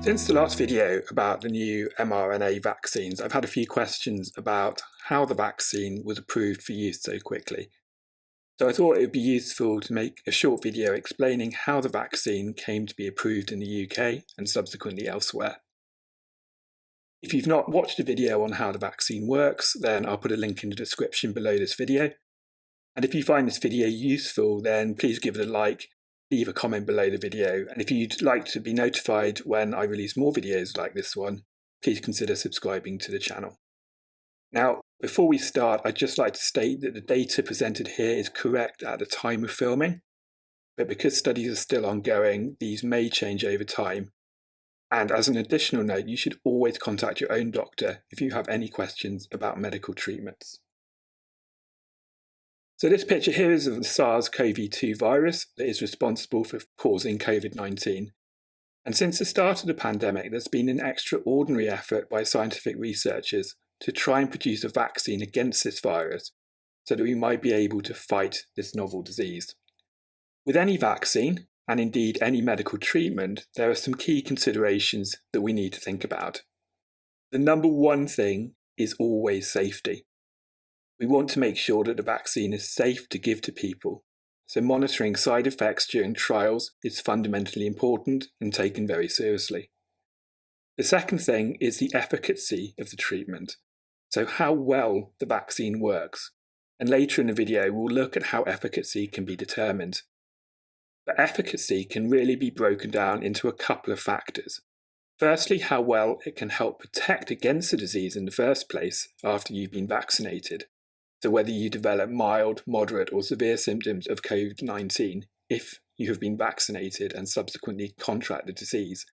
Since the last video about the new mRNA vaccines, I've had a few questions about how the vaccine was approved for use so quickly. So I thought it would be useful to make a short video explaining how the vaccine came to be approved in the UK and subsequently elsewhere. If you've not watched a video on how the vaccine works, then I'll put a link in the description below this video. And if you find this video useful, then please give it a like, leave a comment below the video, and if you'd like to be notified when I release more videos like this one, please consider subscribing to the channel. Now, before we start, I'd just like to state that the data presented here is correct at the time of filming, but because studies are still ongoing, these may change over time. And as an additional note, you should always contact your own doctor if you have any questions about medical treatments. So this picture here is of the SARS-CoV-2 virus that is responsible for causing COVID-19. And since the start of the pandemic, there's been an extraordinary effort by scientific researchers to try and produce a vaccine against this virus so that we might be able to fight this novel disease. With any vaccine, and indeed any medical treatment, there are some key considerations that we need to think about. The number one thing is always safety. We want to make sure that the vaccine is safe to give to people, so monitoring side effects during trials is fundamentally important and taken very seriously. The second thing is the efficacy of the treatment, so how well the vaccine works, and later in the video we'll look at how efficacy can be determined. But efficacy can really be broken down into a couple of factors. Firstly, how well it can help protect against the disease in the first place after you've been vaccinated. So whether you develop mild, moderate or severe symptoms of COVID-19 if you have been vaccinated and subsequently contract the disease.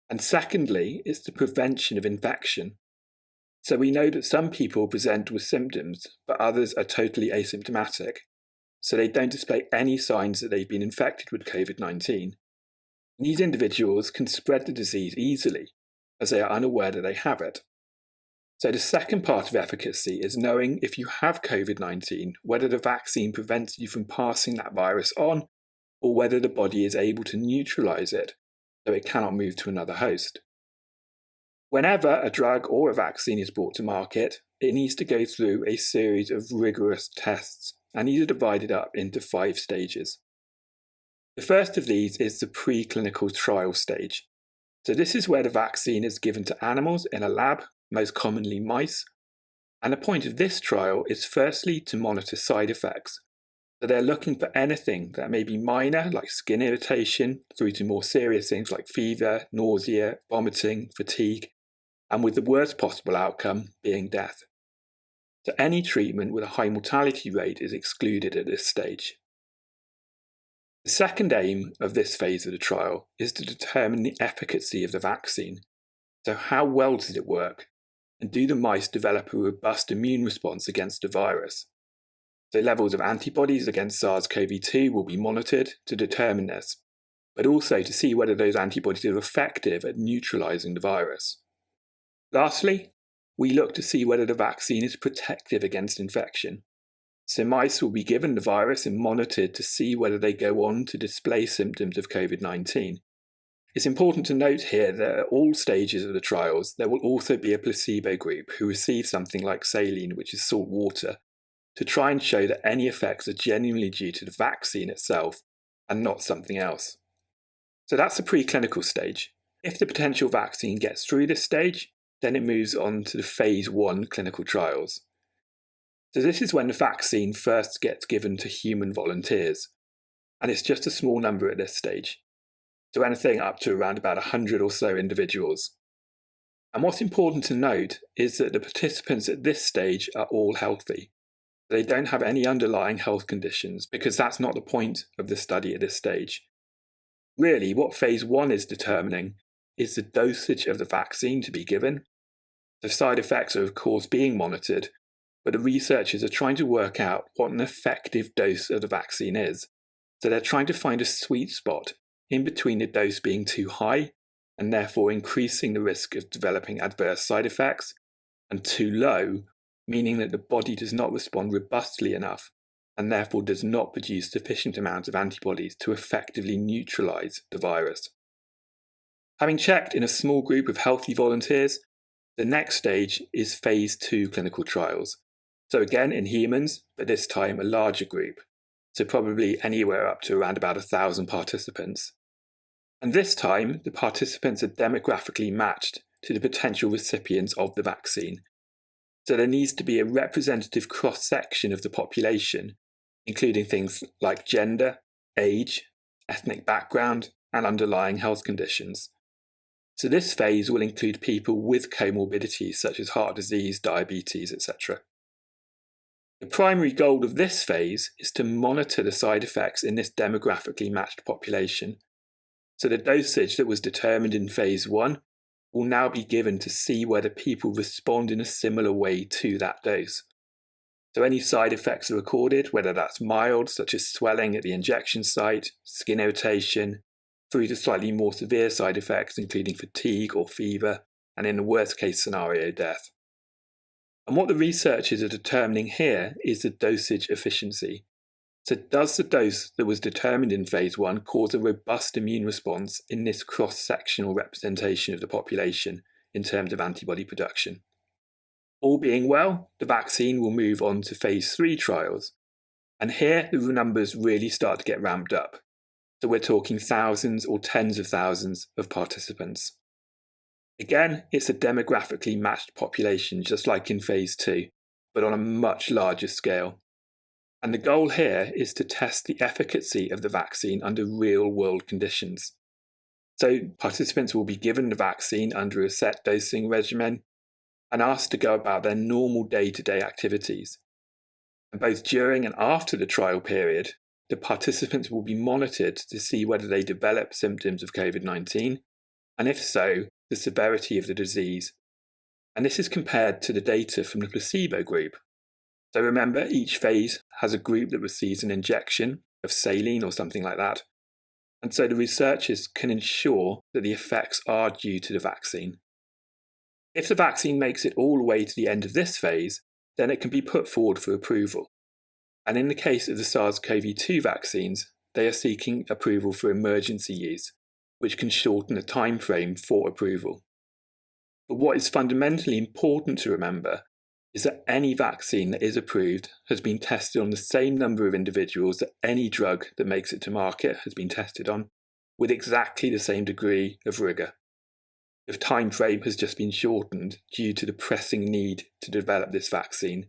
And secondly, it's the prevention of infection. So we know that some people present with symptoms, but others are totally asymptomatic. So they don't display any signs that they've been infected with COVID-19. These individuals can spread the disease easily, as they are unaware that they have it. So the second part of efficacy is knowing if you have COVID-19, whether the vaccine prevents you from passing that virus on, or whether the body is able to neutralize it, so it cannot move to another host. Whenever a drug or a vaccine is brought to market, it needs to go through a series of rigorous tests, and these are divided up into 5 stages. The first of these is the preclinical trial stage. So this is where the vaccine is given to animals in a lab, most commonly mice, and the point of this trial is firstly to monitor side effects. So they're looking for anything that may be minor, like skin irritation, through to more serious things like fever, nausea, vomiting, fatigue, and with the worst possible outcome being death. So any treatment with a high mortality rate is excluded at this stage. The second aim of this phase of the trial is to determine the efficacy of the vaccine. So how well does it work? And do the mice develop a robust immune response against the virus? So levels of antibodies against SARS-CoV-2 will be monitored to determine this, but also to see whether those antibodies are effective at neutralizing the virus. Lastly, we look to see whether the vaccine is protective against infection. So mice will be given the virus and monitored to see whether they go on to display symptoms of COVID-19. It's important to note here that at all stages of the trials, there will also be a placebo group who receive something like saline, which is salt water, to try and show that any effects are genuinely due to the vaccine itself and not something else. So that's the preclinical stage. If the potential vaccine gets through this stage, then it moves on to the phase 1 clinical trials. So this is when the vaccine first gets given to human volunteers, and it's just a small number at this stage. So anything up to around about 100 or so individuals. And what's important to note is that the participants at this stage are all healthy. They don't have any underlying health conditions because that's not the point of the study at this stage. Really, what phase 1 is determining is the dosage of the vaccine to be given. The side effects are of course being monitored, but the researchers are trying to work out what an effective dose of the vaccine is. So they're trying to find a sweet spot in between the dose being too high and therefore increasing the risk of developing adverse side effects, and too low, meaning that the body does not respond robustly enough and therefore does not produce sufficient amounts of antibodies to effectively neutralize the virus. Having checked in a small group of healthy volunteers, the next stage is phase 2 clinical trials. So again in humans, but this time a larger group. So probably anywhere up to around about 1,000 participants. And this time, the participants are demographically matched to the potential recipients of the vaccine. So there needs to be a representative cross-section of the population, including things like gender, age, ethnic background, and underlying health conditions. So this phase will include people with comorbidities such as heart disease, diabetes, etc. The primary goal of this phase is to monitor the side effects in this demographically matched population. So the dosage that was determined in phase 1 will now be given to see whether people respond in a similar way to that dose. So any side effects are recorded, whether that's mild, such as swelling at the injection site, skin irritation, through to slightly more severe side effects, including fatigue or fever, and in the worst case scenario, death. And what the researchers are determining here is the dosage efficiency. So does the dose that was determined in phase 1 cause a robust immune response in this cross-sectional representation of the population in terms of antibody production? All being well, the vaccine will move on to phase 3 trials. And here the numbers really start to get ramped up. So we're talking thousands or tens of thousands of participants. Again, it's a demographically matched population, just like in phase 2, but on a much larger scale. And the goal here is to test the efficacy of the vaccine under real-world conditions. So participants will be given the vaccine under a set dosing regimen and asked to go about their normal day-to-day activities. And both during and after the trial period, the participants will be monitored to see whether they develop symptoms of COVID-19, and if so, the severity of the disease. And this is compared to the data from the placebo group. So remember, each phase has a group that receives an injection of saline or something like that. And so the researchers can ensure that the effects are due to the vaccine. If the vaccine makes it all the way to the end of this phase, then it can be put forward for approval. And in the case of the SARS-CoV-2 vaccines, they are seeking approval for emergency use, which can shorten the time frame for approval. But what is fundamentally important to remember is that any vaccine that is approved has been tested on the same number of individuals that any drug that makes it to market has been tested on, with exactly the same degree of rigour. The time frame has just been shortened due to the pressing need to develop this vaccine.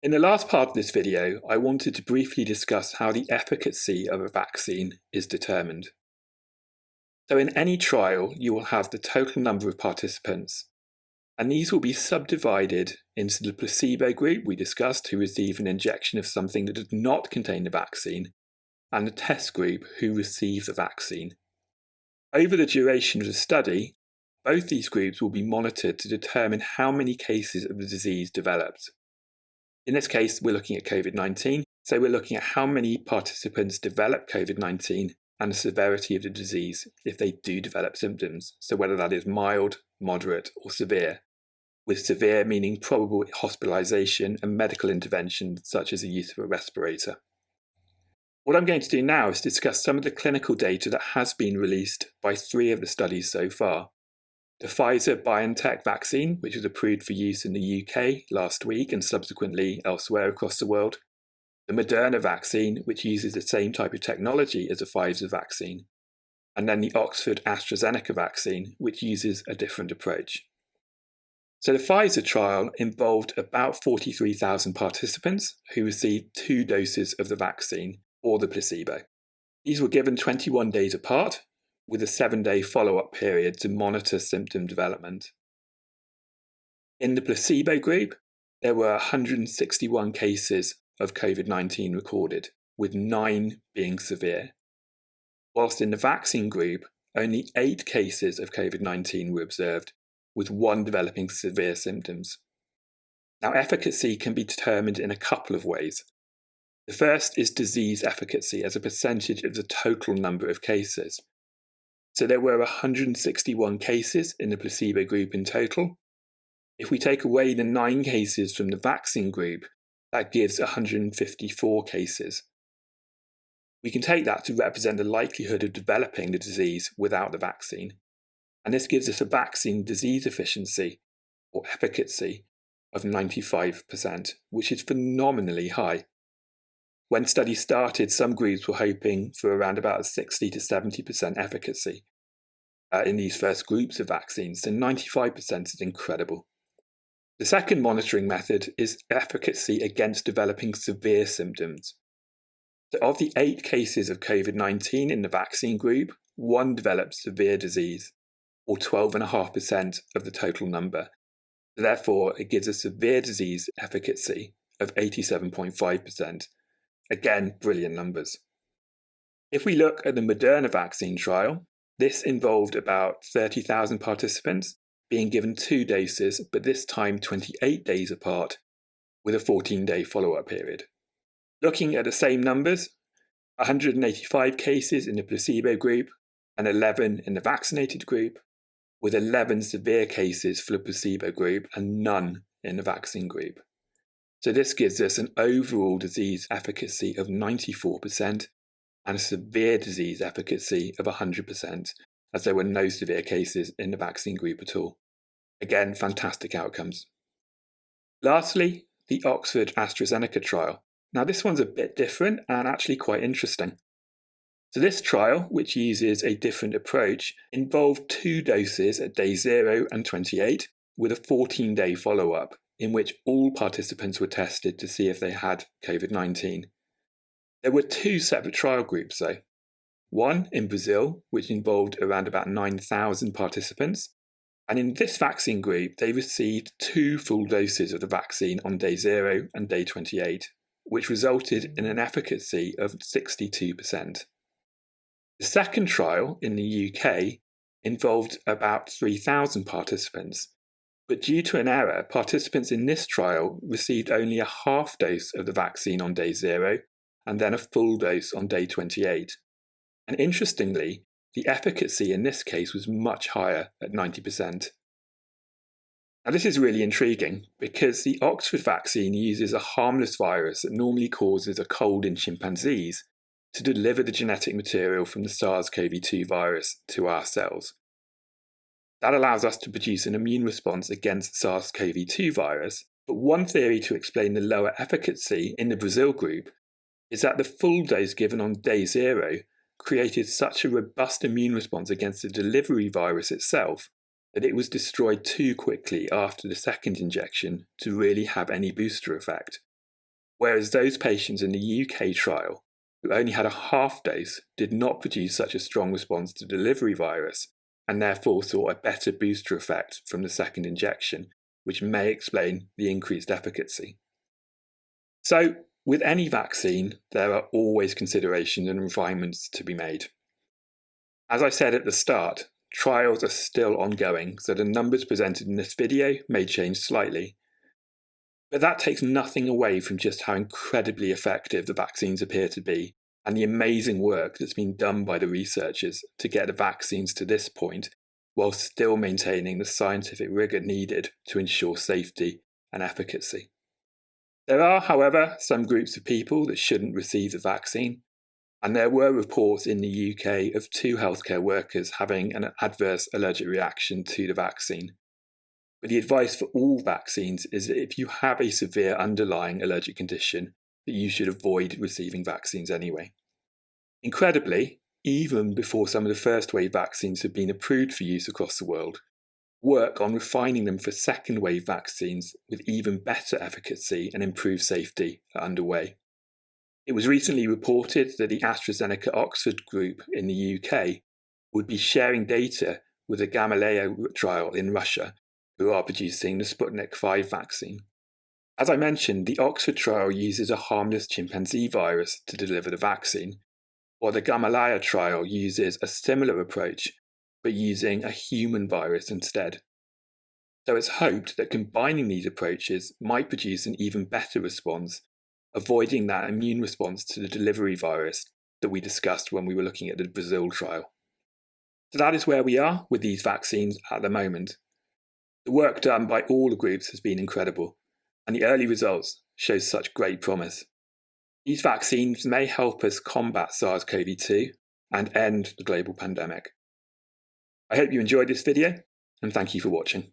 In the last part of this video, I wanted to briefly discuss how the efficacy of a vaccine is determined. So in any trial, you will have the total number of participants, and these will be subdivided into the placebo group we discussed, who receive an injection of something that does not contain the vaccine, and the test group who receive the vaccine. Over the duration of the study, both these groups will be monitored to determine how many cases of the disease developed. In this case, we're looking at COVID-19, so we're looking at how many participants develop COVID-19 and the severity of the disease if they do develop symptoms, so whether that is mild, moderate, or severe, with severe meaning probable hospitalization and medical intervention such as the use of a respirator. What I'm going to do now is discuss some of the clinical data that has been released by 3 of the studies so far. The Pfizer-BioNTech vaccine, which was approved for use in the UK last week and subsequently elsewhere across the world. The Moderna vaccine, which uses the same type of technology as the Pfizer vaccine. And then the Oxford-AstraZeneca vaccine, which uses a different approach. So the Pfizer trial involved about 43,000 participants who received 2 doses of the vaccine or the placebo. These were given 21 days apart, with a 7-day follow-up period to monitor symptom development. In the placebo group, there were 161 cases of COVID-19 recorded, with 9 being severe. Whilst in the vaccine group, only 8 cases of COVID-19 were observed, with 1 developing severe symptoms. Now, efficacy can be determined in a couple of ways. The first is disease efficacy as a percentage of the total number of cases. So there were 161 cases in the placebo group in total. If we take away the 9 cases from the vaccine group, that gives 154 cases. We can take that to represent the likelihood of developing the disease without the vaccine. And this gives us a vaccine disease efficiency, or efficacy, of 95%, which is phenomenally high. When studies started, some groups were hoping for around about 60 to 70% efficacy in these first groups of vaccines, so 95% is incredible. The second monitoring method is efficacy against developing severe symptoms. So of the 8 cases of COVID-19 in the vaccine group, 1 developed severe disease, or 12.5% of the total number. Therefore, it gives a severe disease efficacy of 87.5%. Again, brilliant numbers. If we look at the Moderna vaccine trial, this involved about 30,000 participants being given 2 doses, but this time 28 days apart, with a 14-day follow-up period. Looking at the same numbers, 185 cases in the placebo group and 11 in the vaccinated group, with 11 severe cases for the placebo group and none in the vaccine group. So this gives us an overall disease efficacy of 94% and a severe disease efficacy of 100%, as there were no severe cases in the vaccine group at all. Again, fantastic outcomes. Lastly, the Oxford-AstraZeneca trial. Now this one's a bit different and actually quite interesting. So this trial, which uses a different approach, involved 2 doses at day 0 and 28 with a 14-day follow-up in which all participants were tested to see if they had COVID-19. There were 2 separate trial groups though. One in Brazil, which involved around about 9,000 participants, and in this vaccine group they received 2 full doses of the vaccine on day 0 and day 28, which resulted in an efficacy of 62%. The second trial in the UK involved about 3,000 participants, but due to an error, participants in this trial received only a half dose of the vaccine on day 0 and then a full dose on day 28. And interestingly, the efficacy in this case was much higher at 90%. Now this is really intriguing because the Oxford vaccine uses a harmless virus that normally causes a cold in chimpanzees to deliver the genetic material from the SARS-CoV-2 virus to our cells. That allows us to produce an immune response against SARS-CoV-2 virus, but one theory to explain the lower efficacy in the Brazil group is that the full dose given on day 0 created such a robust immune response against the delivery virus itself that it was destroyed too quickly after the second injection to really have any booster effect. Whereas those patients in the UK trial who only had a half dose did not produce such a strong response to delivery virus and therefore saw a better booster effect from the second injection, which may explain the increased efficacy. So, with any vaccine, there are always considerations and refinements to be made. As I said at the start, trials are still ongoing, so the numbers presented in this video may change slightly. But that takes nothing away from just how incredibly effective the vaccines appear to be and the amazing work that's been done by the researchers to get the vaccines to this point while still maintaining the scientific rigour needed to ensure safety and efficacy. There are, however, some groups of people that shouldn't receive the vaccine, and there were reports in the UK of 2 healthcare workers having an adverse allergic reaction to the vaccine. But the advice for all vaccines is that if you have a severe underlying allergic condition, that you should avoid receiving vaccines anyway. Incredibly, even before some of the first wave vaccines have been approved for use across the world, work on refining them for second wave vaccines with even better efficacy and improved safety are underway. It was recently reported that the AstraZeneca Oxford group in the UK would be sharing data with the Gamaleya trial in Russia, who are producing the Sputnik V vaccine. As I mentioned, the Oxford trial uses a harmless chimpanzee virus to deliver the vaccine, while the Gamaleya trial uses a similar approach, but using a human virus instead. So it's hoped that combining these approaches might produce an even better response, avoiding that immune response to the delivery virus that we discussed when we were looking at the Brazil trial. So that is where we are with these vaccines at the moment. The work done by all the groups has been incredible, and the early results show such great promise. These vaccines may help us combat SARS-CoV-2 and end the global pandemic. I hope you enjoyed this video, and thank you for watching.